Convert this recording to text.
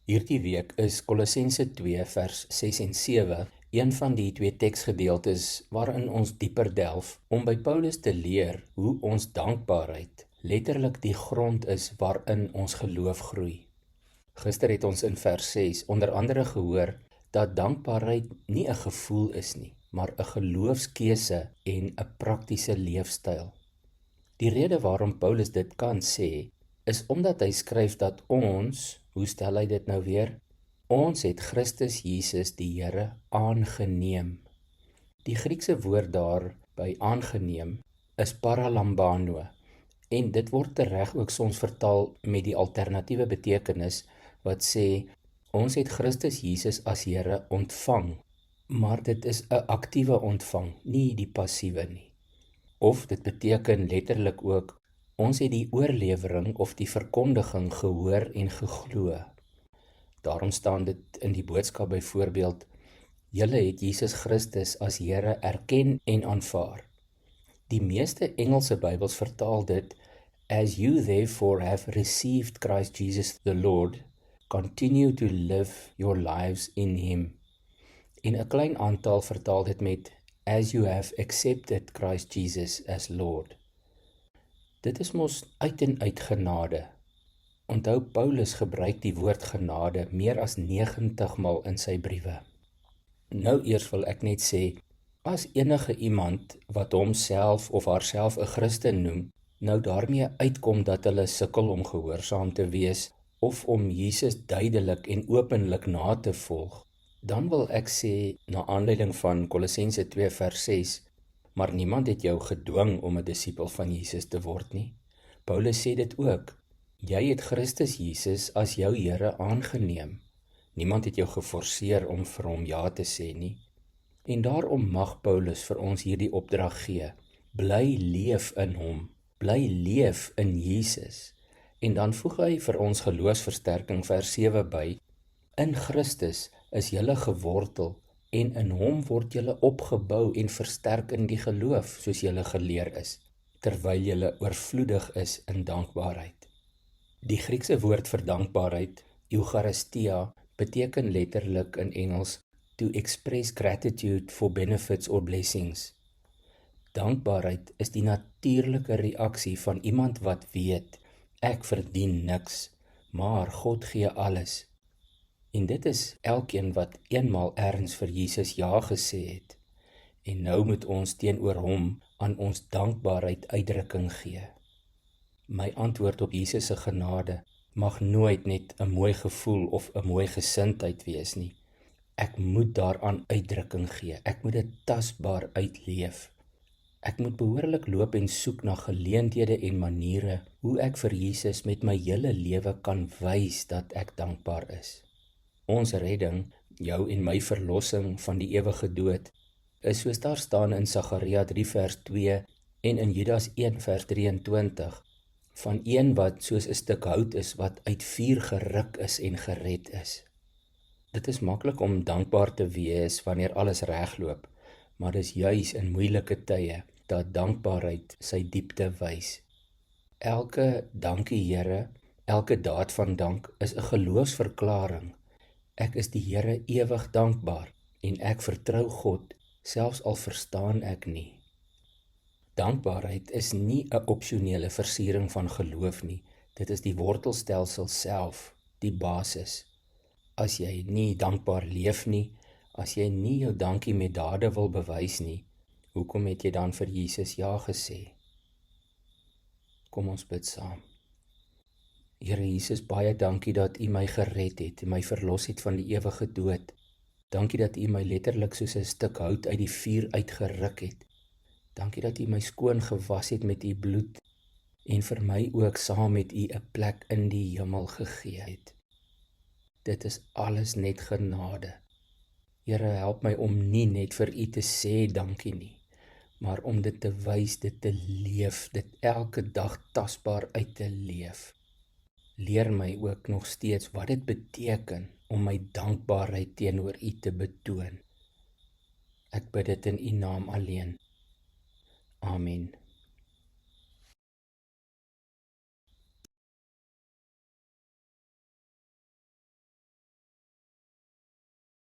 Hierdie week is Kolossense 2 vers 6 en 7 een van die twee teksgedeeltes waarin ons dieper delf om by Paulus te leer hoe ons dankbaarheid letterlik die grond is waarin ons geloof groei. Gister het ons in vers 6 onder andere gehoor dat dankbaarheid nie 'n gevoel is nie, maar 'n geloofskeuse en 'n praktiese leefstyl. Die rede waarom Paulus dit kan sê, is omdat hy skryf dat ons, hoe stel hy dit nou weer? Ons het Christus Jesus die Here aangeneem. Die Griekse woord daar by aangeneem is paralambano en dit word tereg ook soms vertaal met die alternatiewe betekenis wat sê ons het Christus Jesus as Here ontvang, maar dit is 'n aktiewe ontvang, nie die passiewe nie. Of dit beteken letterlik ook ons het die oorlewering of die verkondiging gehoor en geglo. Daarom staan dit in die boodskap byvoorbeeld, julle het Jesus Christus as Here erken en aanvaar. Die meeste Engelse Bybels vertaal dit, as you therefore have received Christ Jesus the Lord, continue to live your lives in him. En 'n klein aantal vertaal dit met, as you have accepted Christ Jesus as Lord. Dit is mos uit en uit genade. Onthou, Paulus gebruik die woord genade meer as 90 maal in sy briewe. Nou eers wil ek net sê, as enige iemand wat homself of haarself 'n Christen noem, nou daarmee uitkom dat hulle sukkel om gehoorsaam te wees of om Jesus duidelik en openlik na te volg, dan wil ek sê, na aanleiding van Kolossense 2 vers 6, maar niemand het jou gedwing om 'n disipel van Jesus te word nie. Paulus sê dit ook, jy het Christus Jesus as jou Here aangeneem. Niemand het jou geforseer om vir hom ja te sê nie. En daarom mag Paulus vir ons hierdie opdrag gee, bly leef in hom, bly leef in Jesus. En dan voeg hy vir ons geloofsversterking vers 7 by, in Christus is julle gewortel en in hom word julle opgebou en versterk in die geloof soos julle geleer is, terwyl julle oorvloedig is in dankbaarheid. Die Griekse woord vir dankbaarheid, Eucharistia, beteken letterlik in Engels to express gratitude for benefits or blessings. Dankbaarheid is die natuurlike reaksie van iemand wat weet, ek verdien niks, maar God gee alles. En dit is elkeen wat eenmaal ergens vir Jesus ja gesê het. En nou moet ons teenoor hom aan ons dankbaarheid uitdrukking gee. My antwoord op Jesus se genade mag nooit net 'n mooi gevoel of 'n mooi gesindheid wees nie. Ek moet daaraan uitdrukking gee. Ek moet dit tasbaar uitleef. Ek moet behoorlik loop en soek na geleenthede en maniere hoe ek vir Jesus met my hele lewe kan wys dat ek dankbaar is. Ons redding, jou en my verlossing van die ewige dood, is soos daar staan in Sagaria 3 vers 2 en in Judas 1 vers 23, van een wat soos 'n stuk hout is wat uit vuur geruk is en gered is. Dit is maklik om dankbaar te wees wanneer alles regloop, maar dis juis in moeilike tye dat dankbaarheid sy diepte wys. Elke dankie Here, elke daad van dank is 'n geloofsverklaring. Ek is die Here ewig dankbaar en ek vertrou God, selfs al verstaan ek nie. Dankbaarheid is nie 'n opsionele versiering van geloof nie. Dit is die wortelstelsel self, die basis. As jy nie dankbaar leef nie, as jy nie jou dankie met dade wil bewys nie, hoekom het jy dan vir Jesus ja gesê? Kom ons bid saam. Here Jesus, baie dankie dat U my gered het en my verlos het van die ewige dood. Dankie dat U my letterlik soos 'n stuk hout uit die vuur uitgeruk het. Dankie dat U my skoon gewas het met U bloed en vir my ook saam met U 'n plek in die hemel gegee het. Dit is alles net genade. Here, help my om nie net vir U te sê dankie nie, maar om dit te wys, dit te leef, dit elke dag tasbaar uit te leef. Leer my ook nog steeds wat dit beteken om my dankbaarheid teenoor U te betoon. Ek bid dit in U naam alleen. Amen.